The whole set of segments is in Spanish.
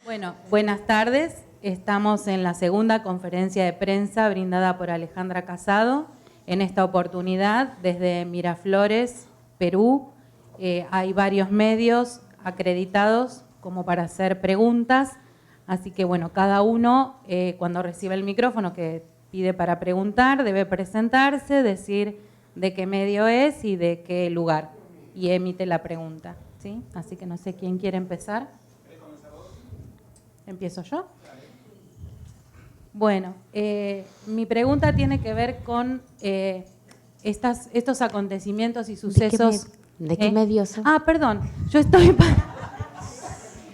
Bueno, buenas tardes. Estamos en la segunda conferencia de prensa brindada por Alejandra Casado. En esta oportunidad, desde Miraflores, Perú, hay varios medios acreditados como para hacer preguntas. Así que, bueno, cada uno, cuando reciba el micrófono que pide para preguntar, debe presentarse, decir de qué medio es y de qué lugar, y emite la pregunta, ¿sí? Así que no sé quién quiere empezar. ¿Empiezo yo? Bueno, mi pregunta tiene que ver con estos acontecimientos y sucesos. ¿De qué medio sos? Ah, perdón, yo estoy para...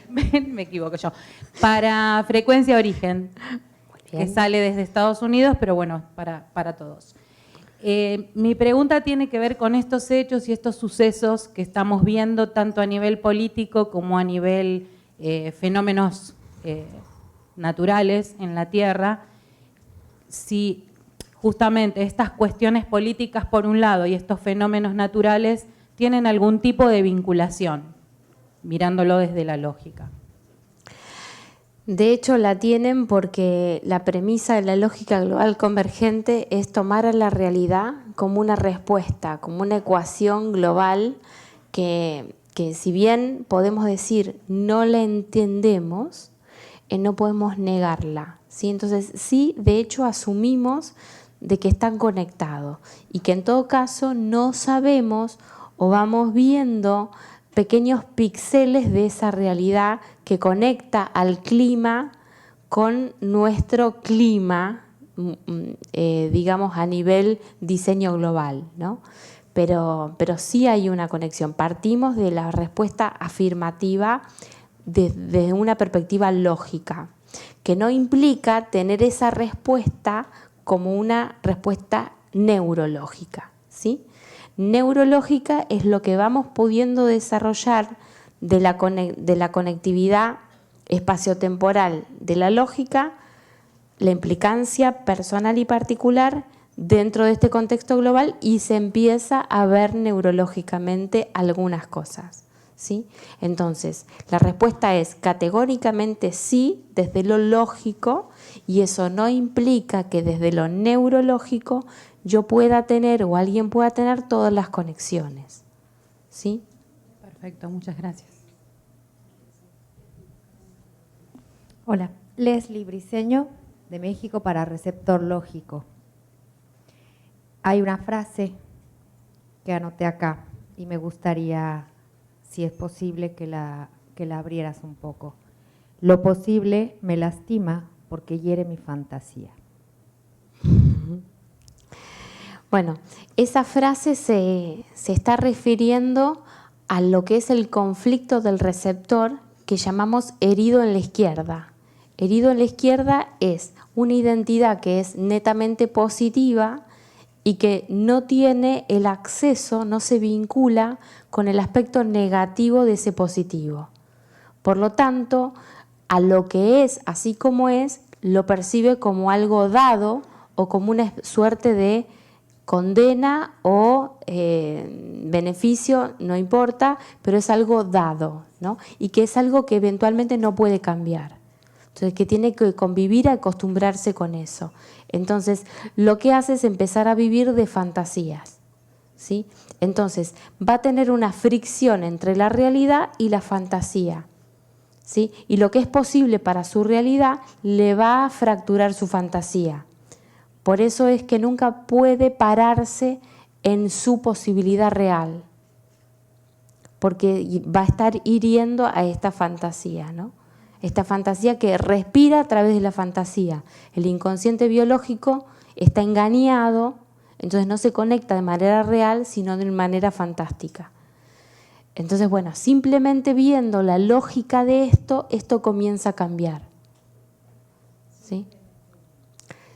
Me equivoco yo. Para Frecuencia Origen, que sale desde Estados Unidos, pero bueno, para todos. Mi pregunta tiene que ver con estos hechos y estos sucesos que estamos viendo tanto a nivel político como a nivel fenómenos naturales en la Tierra. Si justamente estas cuestiones políticas por un lado y estos fenómenos naturales tienen algún tipo de vinculación, mirándolo desde la lógica. De hecho, la tienen porque la premisa de la lógica global convergente es tomar a la realidad como una respuesta, como una ecuación global que si bien podemos decir no la entendemos, no podemos negarla, ¿sí? Entonces, sí, de hecho, asumimos de que están conectados y que en todo caso no sabemos o vamos viendo pequeños píxeles de esa realidad que conecta al clima con nuestro clima, digamos, a nivel diseño global, ¿no? Pero sí hay una conexión. Partimos de la respuesta afirmativa desde una perspectiva lógica, que no implica tener esa respuesta como una respuesta neurológica, ¿sí? Neurológica es lo que vamos pudiendo desarrollar de la conectividad espaciotemporal de la lógica, la implicancia personal y particular dentro de este contexto global, y se empieza a ver neurológicamente algunas cosas, ¿sí? Entonces, la respuesta es categóricamente sí desde lo lógico, y eso no implica que desde lo neurológico yo pueda tener o alguien pueda tener todas las conexiones, ¿sí? Perfecto, muchas gracias. Hola, Leslie Briceño, de México, para Receptor Lógico. Hay una frase que anoté acá y me gustaría, si es posible, que la abrieras un poco. Lo posible me lastima porque hiere mi fantasía. Bueno, esa frase se está refiriendo a lo que es el conflicto del receptor que llamamos herido en la izquierda. Herido en la izquierda es una identidad que es netamente positiva y que no tiene el acceso, no se vincula con el aspecto negativo de ese positivo. Por lo tanto, a lo que es así como es, lo percibe como algo dado o como una suerte de condena o beneficio, no importa, pero es algo dado, ¿no? Y que es algo que eventualmente no puede cambiar. Entonces, que tiene que convivir, acostumbrarse con eso. Entonces, lo que hace es empezar a vivir de fantasías, ¿sí? Entonces, va a tener una fricción entre la realidad y la fantasía, ¿sí? Y lo que es posible para su realidad le va a fracturar su fantasía. Por eso es que nunca puede pararse en su posibilidad real, porque va a estar hiriendo a esta fantasía, ¿no? Esta fantasía que respira a través de la fantasía. El inconsciente biológico está engañado, entonces no se conecta de manera real, sino de manera fantástica. Entonces, bueno, simplemente viendo la lógica de esto comienza a cambiar, ¿sí?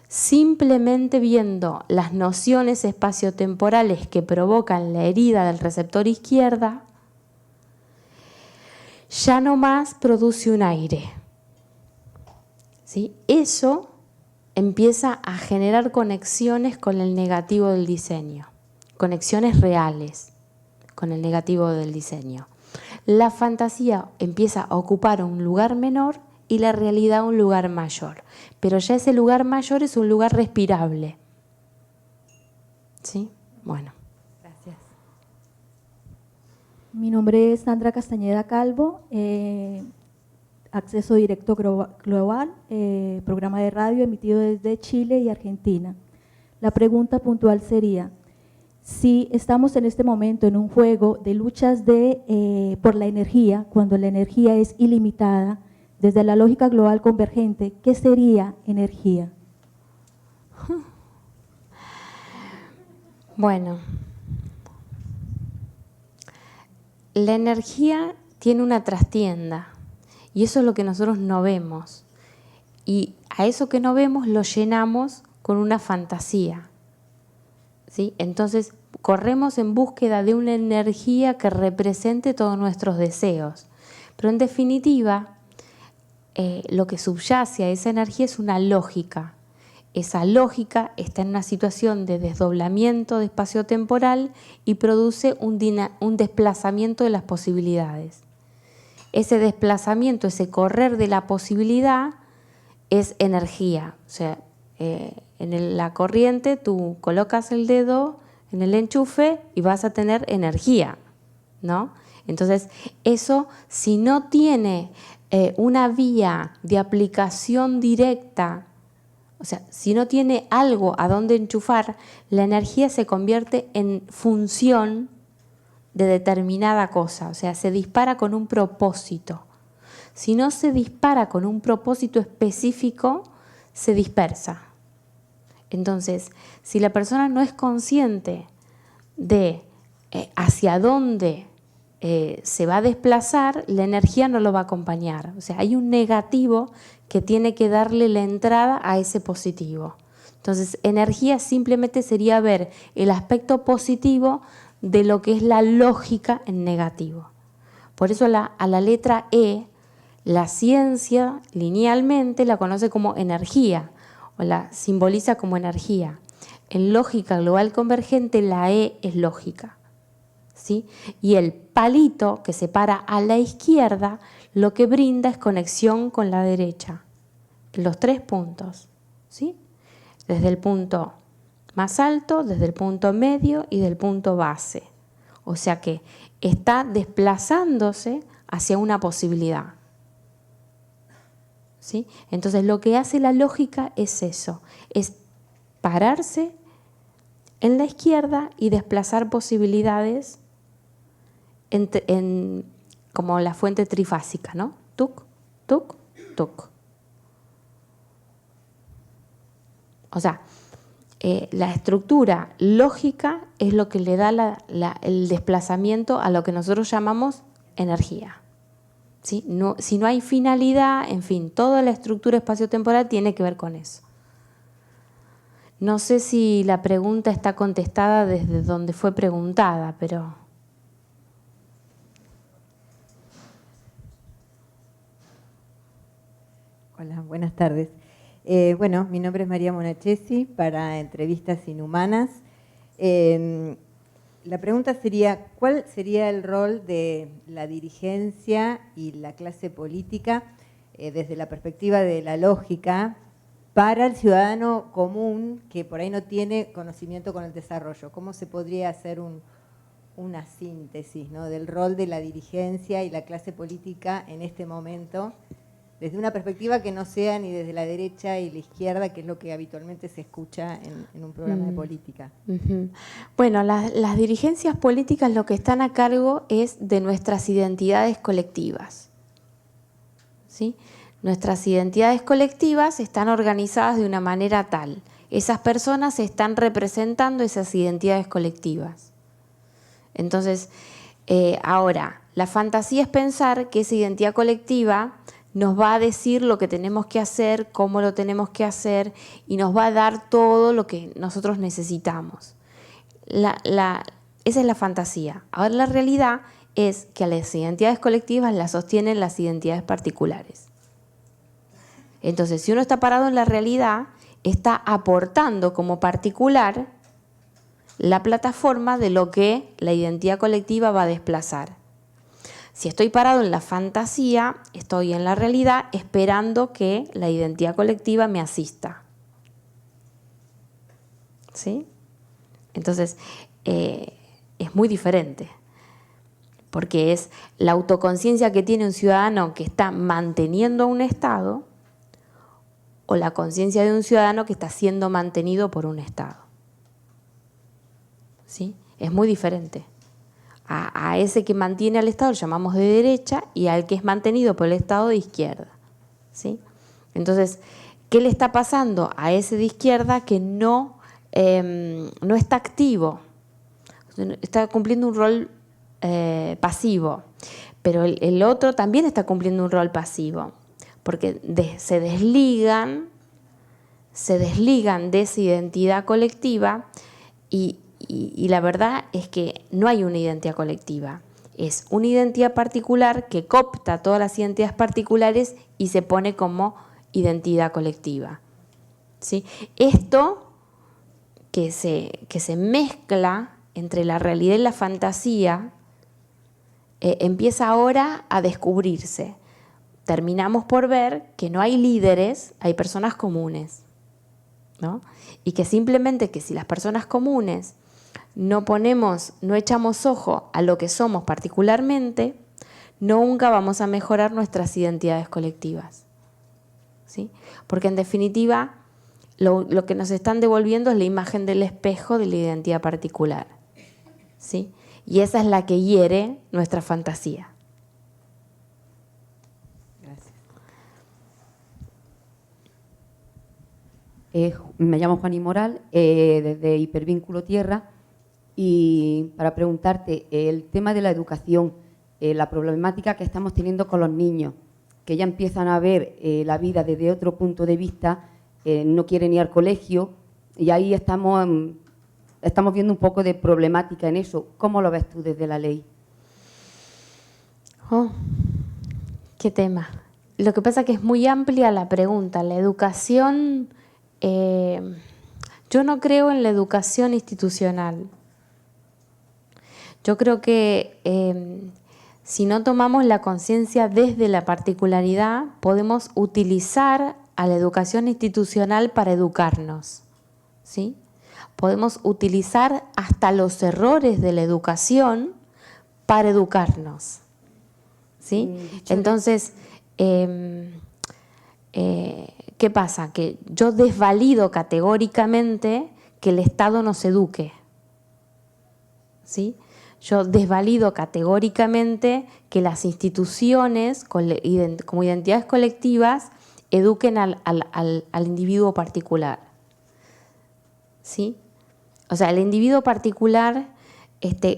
Simplemente viendo las nociones espaciotemporales que provocan la herida del receptor izquierda, ya no más produce un aire, ¿sí? Eso empieza a generar conexiones con el negativo del diseño, conexiones reales con el negativo del diseño. La fantasía empieza a ocupar un lugar menor y la realidad un lugar mayor. Pero ya ese lugar mayor es un lugar respirable. ¿Sí? Bueno. Gracias. Mi nombre es Sandra Castañeda Calvo, Acceso Directo Global, programa de radio emitido desde Chile y Argentina. La pregunta puntual sería, si estamos en este momento en un juego de luchas por la energía, cuando la energía es ilimitada, desde la lógica global convergente, ¿qué sería energía? Bueno, la energía tiene una trastienda y eso es lo que nosotros no vemos. Y a eso que no vemos lo llenamos con una fantasía. ¿Sí? Entonces, corremos en búsqueda de una energía que represente todos nuestros deseos. Pero en definitiva, lo que subyace a esa energía es una lógica. Esa lógica está en una situación de desdoblamiento de espacio-temporal y produce un desplazamiento de las posibilidades. Ese desplazamiento, ese correr de la posibilidad es energía. O sea, en la corriente tú colocas el dedo en el enchufe y vas a tener energía, ¿no? Entonces, eso, si no tiene una vía de aplicación directa, o sea, si no tiene algo a donde enchufar, la energía se convierte en función de determinada cosa, o sea, se dispara con un propósito. Si no se dispara con un propósito específico, se dispersa. Entonces, si la persona no es consciente de hacia dónde se va a desplazar, la energía no lo va a acompañar. O sea, hay un negativo que tiene que darle la entrada a ese positivo. Entonces, energía simplemente sería ver el aspecto positivo de lo que es la lógica en negativo. Por eso a la letra E, la ciencia linealmente la conoce como energía o la simboliza como energía. En lógica global convergente la E es lógica, ¿sí? Y el palito que separa a la izquierda lo que brinda es conexión con la derecha, en los 3 puntos, ¿sí? Desde el punto más alto, desde el punto medio y del punto base. O sea que está desplazándose hacia una posibilidad. ¿Sí? Entonces lo que hace la lógica es eso, es pararse en la izquierda y desplazar posibilidades como la fuente trifásica, ¿no? Tuc, tuc, tuc. O sea, la estructura lógica es lo que le da el desplazamiento a lo que nosotros llamamos energía. ¿Sí? No, si no hay finalidad, en fin, toda la estructura espaciotemporal tiene que ver con eso. No sé si la pregunta está contestada desde donde fue preguntada, pero... Hola, buenas tardes. Bueno, mi nombre es María Monachesi, para Entrevistas Inhumanas. La pregunta sería, ¿cuál sería el rol de la dirigencia y la clase política desde la perspectiva de la lógica para el ciudadano común que por ahí no tiene conocimiento con el desarrollo? ¿Cómo se podría hacer una síntesis, ¿no?, del rol de la dirigencia y la clase política en este momento, desde una perspectiva que no sea ni desde la derecha y la izquierda, que es lo que habitualmente se escucha en un programa de política? Bueno, las dirigencias políticas lo que están a cargo es de nuestras identidades colectivas, ¿sí? Nuestras identidades colectivas están organizadas de una manera tal. Esas personas están representando esas identidades colectivas. Entonces, ahora, la fantasía es pensar que esa identidad colectiva nos va a decir lo que tenemos que hacer, cómo lo tenemos que hacer y nos va a dar todo lo que nosotros necesitamos. Esa es la fantasía. Ahora la realidad es que a las identidades colectivas las sostienen las identidades particulares. Entonces, si uno está parado en la realidad, está aportando como particular la plataforma de lo que la identidad colectiva va a desplazar. Si estoy parado en la fantasía, estoy en la realidad esperando que la identidad colectiva me asista. ¿Sí? Entonces, es muy diferente, porque es la autoconciencia que tiene un ciudadano que está manteniendo un Estado o la conciencia de un ciudadano que está siendo mantenido por un Estado. ¿Sí? Es muy diferente. A ese que mantiene al Estado lo llamamos de derecha y al que es mantenido por el Estado de izquierda. ¿Sí? Entonces, ¿qué le está pasando a ese de izquierda que no está activo? Está cumpliendo un rol pasivo, pero el otro también está cumpliendo un rol pasivo, porque se desligan de esa identidad colectiva y la verdad es que no hay una identidad colectiva, es una identidad particular que coopta todas las identidades particulares y se pone como identidad colectiva. ¿Sí? Esto que se mezcla entre la realidad y la fantasía empieza ahora a descubrirse. Terminamos por ver que no hay líderes, hay personas comunes, ¿no? Y que simplemente que si las personas comunes no echamos ojo a lo que somos particularmente, nunca vamos a mejorar nuestras identidades colectivas. ¿Sí? Porque en definitiva lo que nos están devolviendo es la imagen del espejo de la identidad particular. ¿Sí? Y esa es la que hiere nuestra fantasía. Me llamo Juani Moral, desde Hipervínculo Tierra, y para preguntarte el tema de la educación, la problemática que estamos teniendo con los niños, que ya empiezan a ver la vida desde otro punto de vista, no quieren ir al colegio, y ahí estamos viendo un poco de problemática en eso. ¿Cómo lo ves tú desde la ley? Oh, qué tema. Lo que pasa es que es muy amplia la pregunta. La educación, yo no creo en la educación institucional. Yo creo que si no tomamos la conciencia desde la particularidad, podemos utilizar a la educación institucional para educarnos, ¿sí? Podemos utilizar hasta los errores de la educación para educarnos, ¿sí? Entonces, ¿qué pasa? Que yo desvalido categóricamente que el Estado nos eduque, ¿sí? Yo desvalido categóricamente que las instituciones como identidades colectivas eduquen al individuo particular, ¿sí? O sea, el individuo particular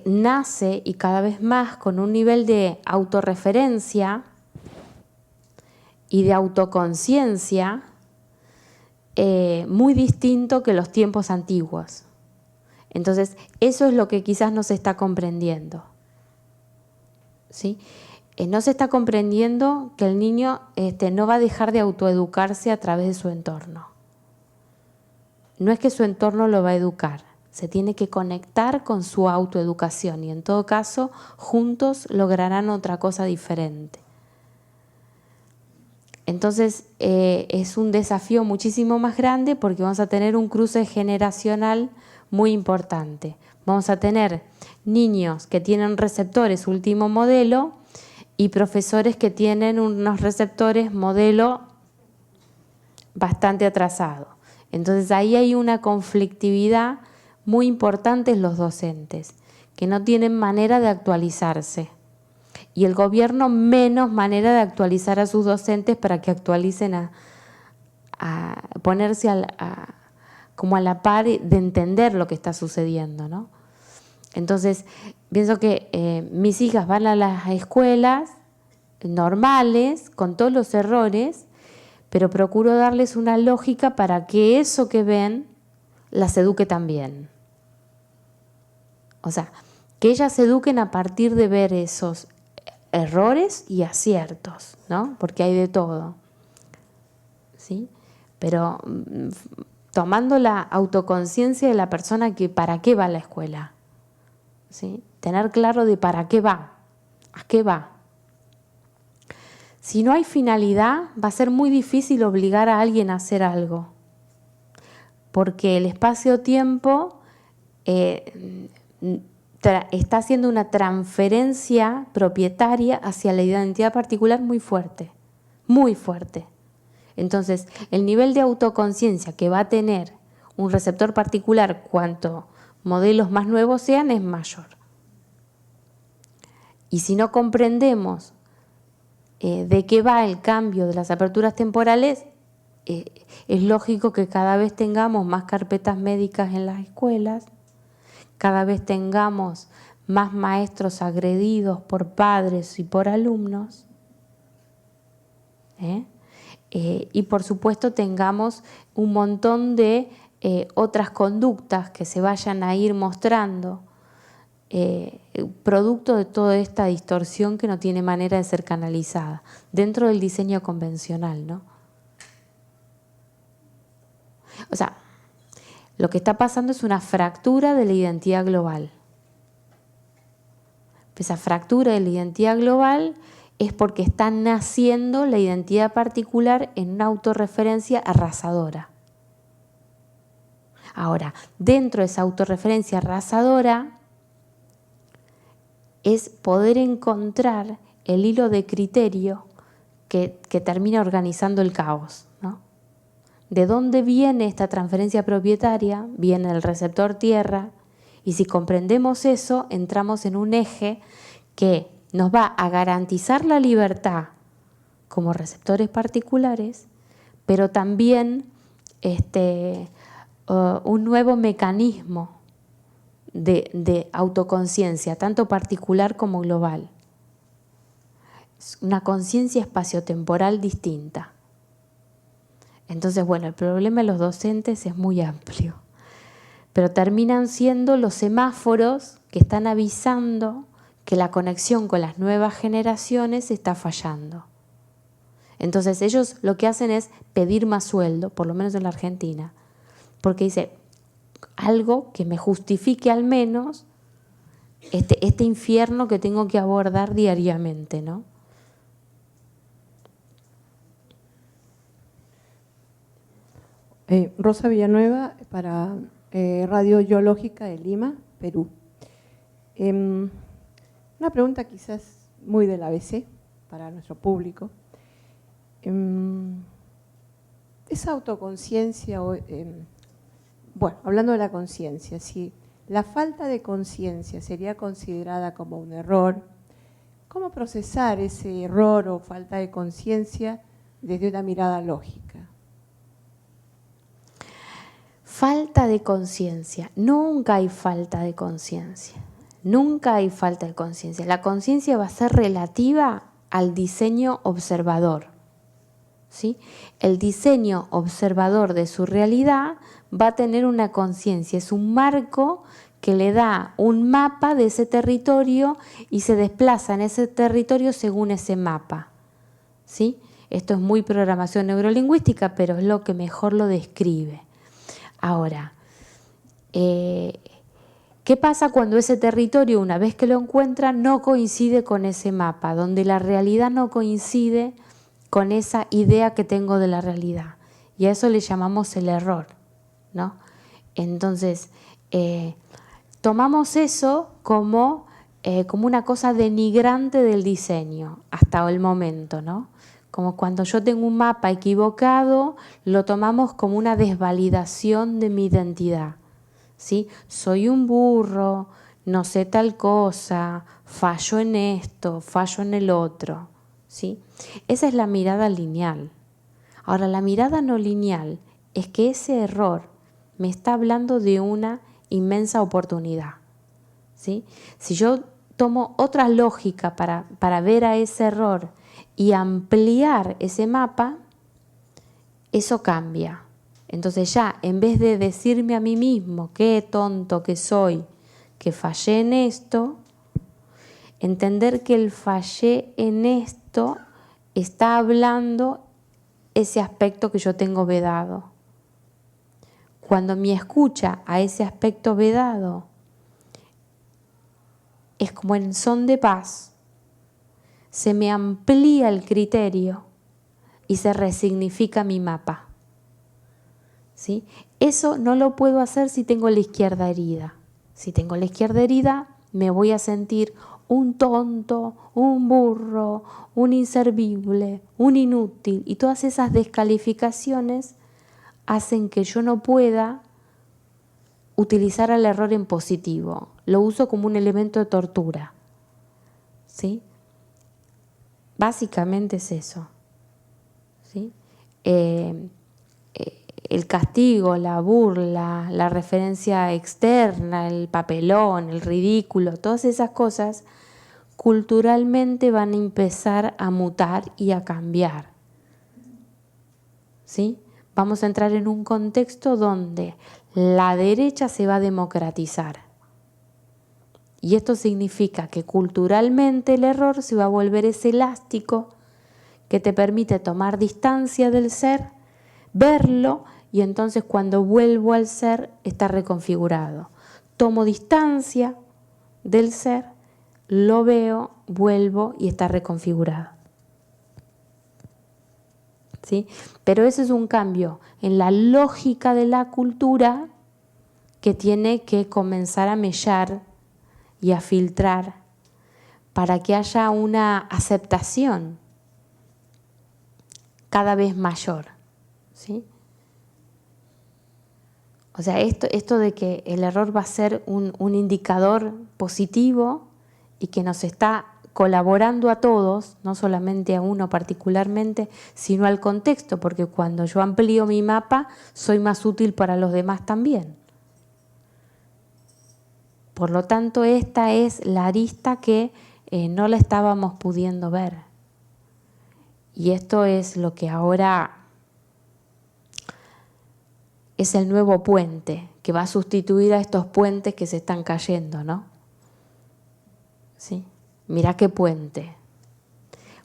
nace y cada vez más con un nivel de autorreferencia y de autoconciencia muy distinto que los tiempos antiguos. Entonces, eso es lo que quizás no se está comprendiendo, ¿sí? No se está comprendiendo que el niño no va a dejar de autoeducarse a través de su entorno. No es que su entorno lo va a educar, se tiene que conectar con su autoeducación y en todo caso, juntos lograrán otra cosa diferente. Entonces, es un desafío muchísimo más grande porque vamos a tener un cruce generacional muy importante. Vamos a tener niños que tienen receptores último modelo y profesores que tienen unos receptores modelo bastante atrasado. Entonces ahí hay una conflictividad muy importante en los docentes, que no tienen manera de actualizarse. Y el gobierno menos manera de actualizar a sus docentes para que actualicen a ponerse como a la par de entender lo que está sucediendo, ¿no? Entonces, pienso que mis hijas van a las escuelas normales, con todos los errores, pero procuro darles una lógica para que eso que ven las eduque también. O sea, que ellas se eduquen a partir de ver esos errores y aciertos, ¿no? Porque hay de todo, ¿sí? Pero tomando la autoconciencia de la persona que para qué va a la escuela, ¿sí? Tener claro de para qué va, a qué va, Si no hay finalidad, va a ser muy difícil obligar a alguien a hacer algo, porque el espacio-tiempo está haciendo una transferencia propietaria hacia la identidad particular muy fuerte, muy fuerte. Entonces, el nivel de autoconciencia que va a tener un receptor particular cuanto modelos más nuevos sean es mayor. Y si no comprendemos de qué va el cambio de las aperturas temporales, es lógico que cada vez tengamos más carpetas médicas en las escuelas, cada vez tengamos más maestros agredidos por padres y por alumnos, y por supuesto tengamos un montón de otras conductas que se vayan a ir mostrando, producto de toda esta distorsión que no tiene manera de ser canalizada dentro del diseño convencional, ¿no? O sea, lo que está pasando es una fractura de la identidad global. Esa fractura de la identidad global es porque está naciendo la identidad particular en una autorreferencia arrasadora. Ahora, dentro de esa autorreferencia arrasadora es poder encontrar el hilo de criterio que termina organizando el caos, ¿no? ¿De dónde viene esta transferencia propietaria? Viene del receptor tierra, y si comprendemos eso, entramos en un eje que nos va a garantizar la libertad como receptores particulares, pero también un nuevo mecanismo de autoconciencia, tanto particular como global. Es una conciencia espaciotemporal distinta. Entonces, bueno, el problema de los docentes es muy amplio, pero terminan siendo los semáforos que están avisando que la conexión con las nuevas generaciones está fallando. Entonces ellos lo que hacen es pedir más sueldo, por lo menos en la Argentina, porque dice algo que me justifique al menos este infierno que tengo que abordar diariamente, ¿no? Rosa Villanueva, para Radio Geológica de Lima, Perú. Una pregunta quizás muy del ABC para nuestro público. Esa autoconciencia, bueno, hablando de la conciencia, si la falta de conciencia sería considerada como un error, ¿cómo procesar ese error o falta de conciencia desde una mirada lógica? Falta de conciencia. Nunca hay falta de conciencia. Nunca hay falta de conciencia. La conciencia va a ser relativa al diseño observador, ¿sí? El diseño observador de su realidad va a tener una conciencia. Es un marco que le da un mapa de ese territorio y se desplaza en ese territorio según ese mapa, ¿sí? Esto es muy programación neurolingüística, pero es lo que mejor lo describe. Ahora, ¿qué pasa cuando ese territorio, una vez que lo encuentra, no coincide con ese mapa, donde la realidad no coincide con esa idea que tengo de la realidad? Y a eso le llamamos el error, ¿no? Entonces, tomamos eso como una cosa denigrante del diseño hasta el momento, ¿no? Como cuando yo tengo un mapa equivocado, lo tomamos como una desvalidación de mi identidad, ¿sí? Soy un burro, no sé tal cosa, fallo en esto, fallo en el otro, ¿sí? Esa es la mirada lineal. Ahora, la mirada no lineal es que ese error me está hablando de una inmensa oportunidad, ¿sí? Si yo tomo otra lógica para ver a ese error y ampliar ese mapa, eso cambia. Entonces ya, en vez de decirme a mí mismo qué tonto que soy, que fallé en esto, entender que el fallé en esto está hablando ese aspecto que yo tengo vedado. Cuando mi escucha a ese aspecto vedado es como en son de paz, se me amplía el criterio y se resignifica mi mapa. ¿Sí? Eso no lo puedo hacer si tengo la izquierda herida. Si tengo la izquierda herida, me voy a sentir un tonto, un burro, un inservible, un inútil. Y todas esas descalificaciones hacen que yo no pueda utilizar el error en positivo. Lo uso como un elemento de tortura. ¿Sí? Básicamente es eso. ¿Sí? El castigo, la burla, la referencia externa, el papelón, el ridículo, todas esas cosas culturalmente van a empezar a mutar y a cambiar. ¿Sí? Vamos a entrar en un contexto donde la derecha se va a democratizar. Y esto significa que culturalmente el error se va a volver ese elástico que te permite tomar distancia del ser, verlo, y entonces cuando vuelvo al ser está reconfigurado. Tomo distancia del ser, lo veo, vuelvo y está reconfigurado. ¿Sí? Pero ese es un cambio en la lógica de la cultura que tiene que comenzar a mellar y a filtrar para que haya una aceptación cada vez mayor. ¿Sí? O sea, esto de que el error va a ser un indicador positivo y que nos está colaborando a todos, no solamente a uno particularmente, sino al contexto, porque cuando yo amplío mi mapa, soy más útil para los demás también. Por lo tanto, esta es la arista que no la estábamos pudiendo ver. Y esto es lo que ahora es el nuevo puente, que va a sustituir a estos puentes que se están cayendo, ¿no? ¿Sí? Mirá qué puente.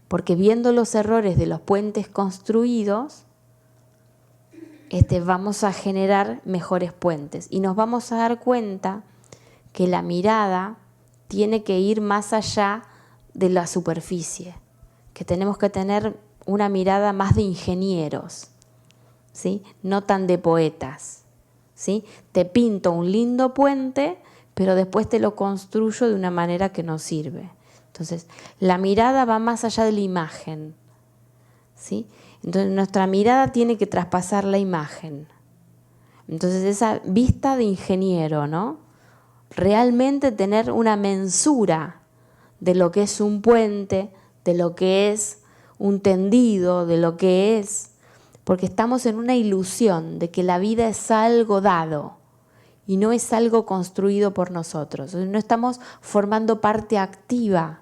Porque viendo los errores de los puentes construidos, vamos a generar mejores puentes. Y nos vamos a dar cuenta que la mirada tiene que ir más allá de la superficie, que tenemos que tener una mirada más de ingenieros, ¿sí? No tan de poetas, ¿sí? Te pinto un lindo puente, pero después te lo construyo de una manera que no sirve. Entonces, la mirada va más allá de la imagen, ¿sí? Entonces, nuestra mirada tiene que traspasar la imagen. Entonces, esa vista de ingeniero, ¿no? Realmente tener una mensura de lo que es un puente, de lo que es un tendido, de lo que es, porque estamos en una ilusión de que la vida es algo dado y no es algo construido por nosotros. No estamos formando parte activa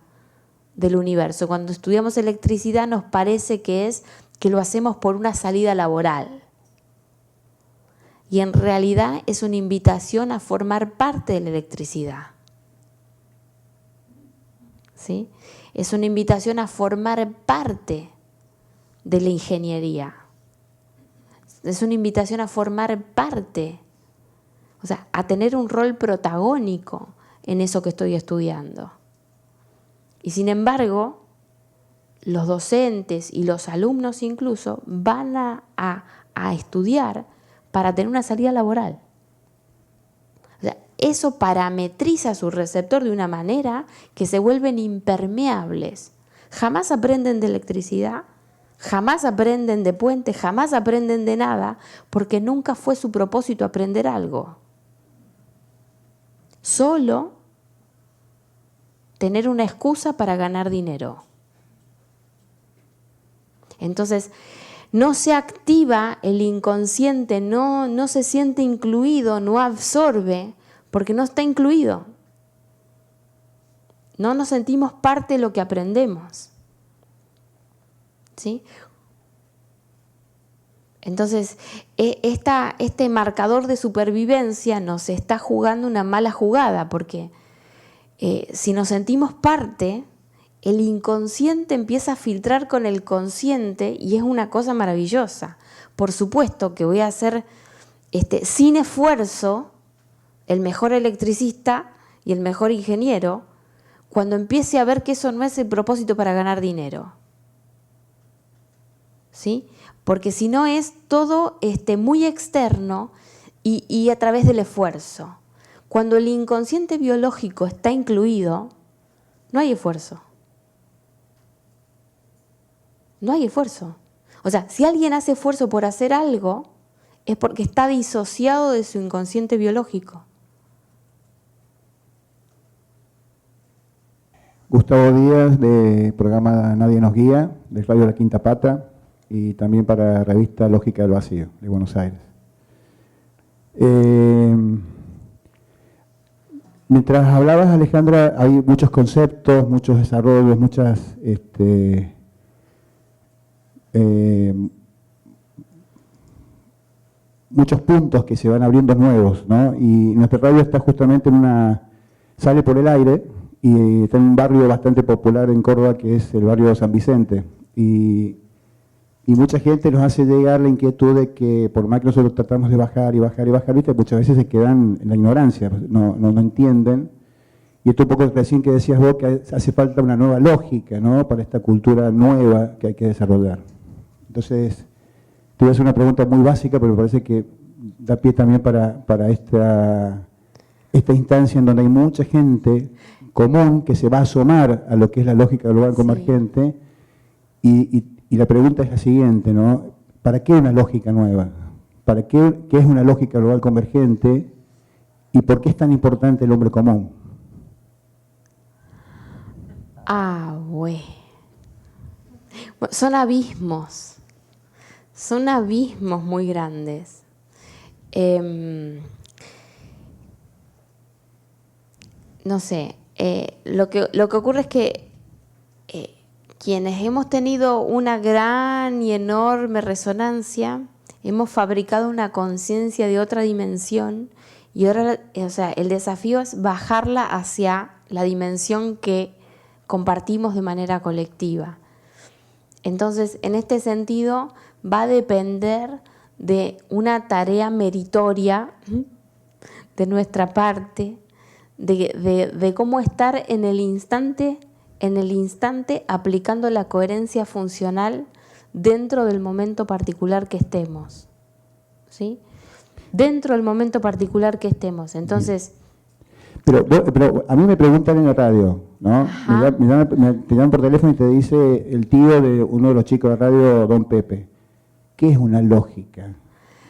del universo. Cuando estudiamos electricidad nos parece que lo hacemos por una salida laboral. Y en realidad es una invitación a formar parte de la electricidad. ¿Sí? Es una invitación a formar parte de la ingeniería. Es una invitación a formar parte, o sea, a tener un rol protagónico en eso que estoy estudiando. Y sin embargo, los docentes y los alumnos incluso van a estudiar para tener una salida laboral. O sea, eso parametriza su receptor de una manera que se vuelven impermeables. Jamás aprenden de electricidad, jamás aprenden de puentes, jamás aprenden de nada, porque nunca fue su propósito aprender algo. Solo tener una excusa para ganar dinero. Entonces, no se activa el inconsciente, no se siente incluido, no absorbe, porque no está incluido. No nos sentimos parte de lo que aprendemos. ¿Sí? Entonces, este marcador de supervivencia nos está jugando una mala jugada, porque si nos sentimos parte, el inconsciente empieza a filtrar con el consciente y es una cosa maravillosa. Por supuesto que voy a ser sin esfuerzo el mejor electricista y el mejor ingeniero cuando empiece a ver que eso no es el propósito para ganar dinero. ¿Sí? Porque si no es todo muy externo y a través del esfuerzo. Cuando el inconsciente biológico está incluido, no hay esfuerzo. No hay esfuerzo. O sea, si alguien hace esfuerzo por hacer algo, es porque está disociado de su inconsciente biológico. Gustavo Díaz, de programa Nadie nos guía, de Radio La Quinta Pata, y también para la revista Lógica del Vacío, de Buenos Aires. Mientras hablabas, Alejandra, hay muchos conceptos, muchos desarrollos, muchos puntos que se van abriendo nuevos, ¿no? Y nuestra radio está justamente sale por el aire y está en un barrio bastante popular en Córdoba, que es el barrio San Vicente. Y mucha gente nos hace llegar la inquietud de que por más que nosotros tratamos de bajar y bajar y bajar, ¿viste? Muchas veces se quedan en la ignorancia, no entienden. Y esto un poco recién que decías vos, que hace falta una nueva lógica, ¿no? Para esta cultura nueva que hay que desarrollar. Entonces, te voy a hacer una pregunta muy básica, pero me parece que da pie también para esta instancia en donde hay mucha gente común que se va a asomar a lo que es la lógica global convergente. Y la pregunta es la siguiente, ¿no? ¿Para qué una lógica nueva? ¿Para qué es una lógica global convergente? ¿Y por qué es tan importante el hombre común? Bueno, son abismos muy grandes. No sé, lo que ocurre es que quienes hemos tenido una gran y enorme resonancia, hemos fabricado una conciencia de otra dimensión y ahora, el desafío es bajarla hacia la dimensión que compartimos de manera colectiva. Entonces, en este sentido, va a depender de una tarea meritoria de nuestra parte, de cómo estar en el instante aplicando la coherencia funcional dentro del momento particular que estemos. ¿Sí? Dentro del momento particular que estemos. Entonces... Pero a mí me preguntan en la radio, ¿no? Te llaman por teléfono y te dice el tío de uno de los chicos de la radio, don Pepe. ¿Qué es una lógica?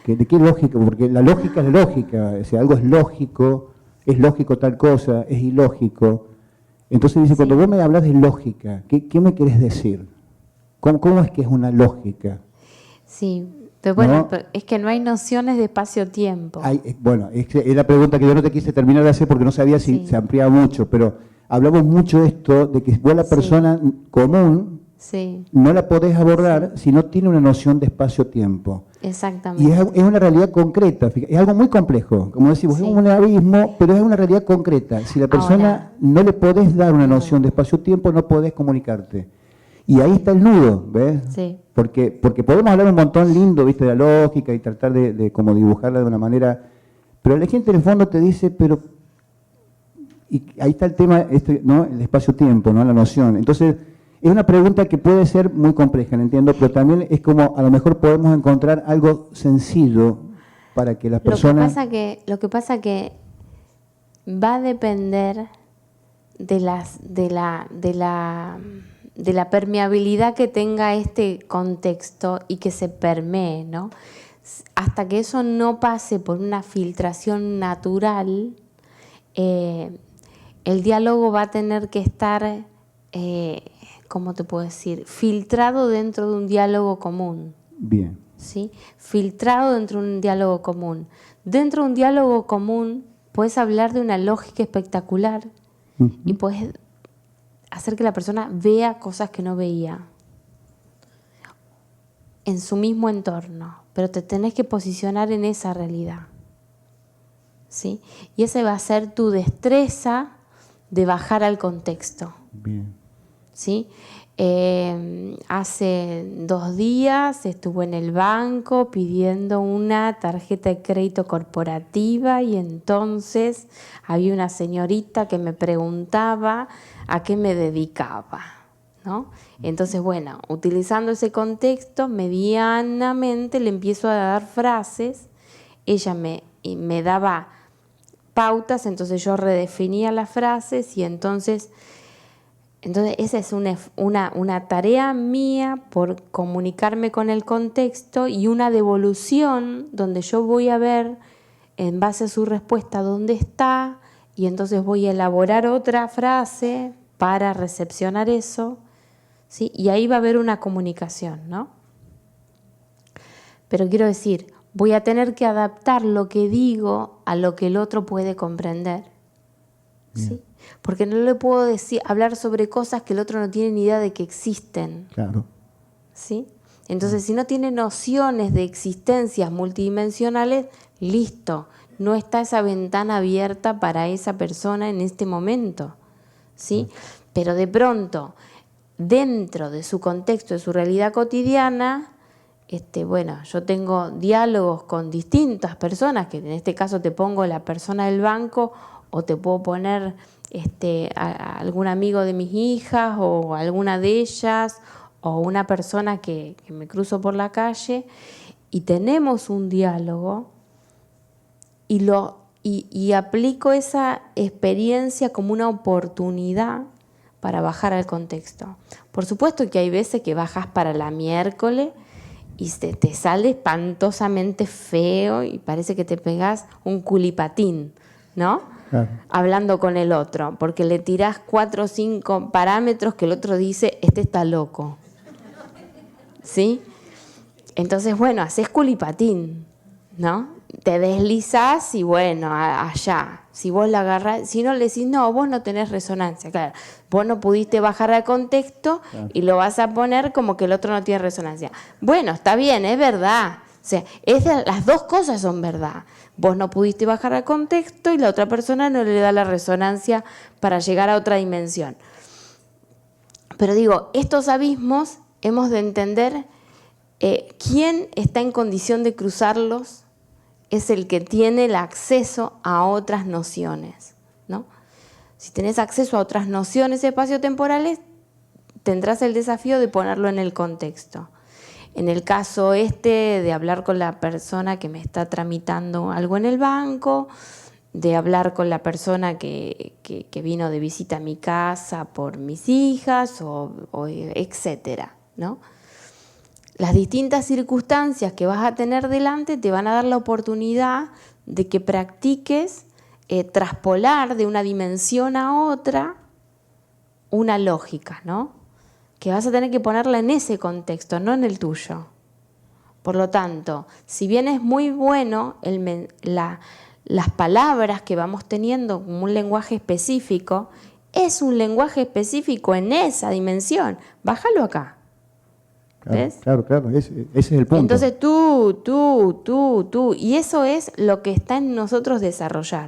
¿De qué lógica? Porque la lógica es la lógica. O sea, algo es lógico tal cosa, es ilógico. Entonces dice, cuando vos me hablas de lógica, ¿qué me querés decir? ¿Cómo es que es una lógica? Sí, pero bueno, ¿no? Es que no hay nociones de espacio-tiempo. Bueno, es la pregunta que yo no te quise terminar de hacer porque no sabía si se ampliaba mucho, pero hablamos mucho de esto, de que vos la persona común no la podés abordar si no tiene una noción de espacio-tiempo. Exactamente. Y es una realidad concreta, es algo muy complejo, como decimos, es un abismo, pero es una realidad concreta. Si la persona no le podés dar una noción de espacio-tiempo, no podés comunicarte. Y ahí está el nudo, ¿ves? Sí. Porque podemos hablar un montón lindo, ¿viste? De la lógica y tratar de como dibujarla de una manera, pero la gente en el fondo te dice, y ahí está el tema, ¿no? El espacio-tiempo, ¿no? La noción. Entonces, es una pregunta que puede ser muy compleja, ¿no? Entiendo, pero también es como, a lo mejor podemos encontrar algo sencillo para que las personas... Lo que pasa que va a depender de la permeabilidad que tenga este contexto y que se permee, ¿no? Hasta que eso no pase por una filtración natural, el diálogo va a tener que estar, ¿cómo te puedo decir? Filtrado dentro de un diálogo común. Bien. ¿Sí? Filtrado dentro de un diálogo común. Dentro de un diálogo común puedes hablar de una lógica espectacular y puedes hacer que la persona vea cosas que no veía en su mismo entorno, pero te tenés que posicionar en esa realidad. ¿Sí? Y esa va a ser tu destreza de bajar al contexto. Bien. ¿Sí? Hace 2 días estuvo en el banco pidiendo una tarjeta de crédito corporativa y entonces había una señorita que me preguntaba a qué me dedicaba, ¿no? Entonces, bueno, utilizando ese contexto, medianamente le empiezo a dar frases, ella me daba pautas, entonces yo redefinía las frases y entonces esa es una tarea mía por comunicarme con el contexto y una devolución donde yo voy a ver en base a su respuesta dónde está y entonces voy a elaborar otra frase para recepcionar eso, ¿sí? Y ahí va a haber una comunicación, ¿no? Pero quiero decir, voy a tener que adaptar lo que digo a lo que el otro puede comprender, ¿sí? Porque no le puedo hablar sobre cosas que el otro no tiene ni idea de que existen. Claro. ¿Sí? Entonces, si no tiene nociones de existencias multidimensionales, listo, no está esa ventana abierta para esa persona en este momento. ¿Sí? Pero de pronto, dentro de su contexto, de su realidad cotidiana, bueno, yo tengo diálogos con distintas personas, que en este caso te pongo la persona del banco o te puedo poner a algún amigo de mis hijas o alguna de ellas o una persona que me cruzo por la calle y tenemos un diálogo y aplico esa experiencia como una oportunidad para bajar al contexto. Por supuesto que hay veces que bajas para la miércoles y te sale espantosamente feo y parece que te pegas un culipatín, ¿no? Claro. Hablando con el otro, porque le tirás 4 o 5 parámetros que el otro dice, este está loco. ¿Sí? Entonces, bueno, haces culipatín, ¿no? Te deslizás y bueno, allá. Si vos la agarrás, si no le decís, no, vos no tenés resonancia, claro. Vos no pudiste bajar al contexto y lo vas a poner como que el otro no tiene resonancia. Bueno, está bien, es verdad. O sea, las dos cosas son verdad. Vos no pudiste bajar al contexto y la otra persona no le da la resonancia para llegar a otra dimensión. Pero digo, estos abismos hemos de entender quién está en condición de cruzarlos es el que tiene el acceso a otras nociones, ¿no? Si tenés acceso a otras nociones espaciotemporales, tendrás el desafío de ponerlo en el contexto. En el caso de hablar con la persona que me está tramitando algo en el banco, de hablar con la persona que vino de visita a mi casa por mis hijas, o etcétera, ¿no? Las distintas circunstancias que vas a tener delante te van a dar la oportunidad de que practiques traspolar de una dimensión a otra una lógica, ¿no? Que vas a tener que ponerla en ese contexto, no en el tuyo. Por lo tanto, si bien es muy bueno las palabras que vamos teniendo como un lenguaje específico, es un lenguaje específico en esa dimensión. Bájalo acá. ¿Ves? Claro, ese es el punto. Entonces tú, y eso es lo que está en nosotros desarrollar.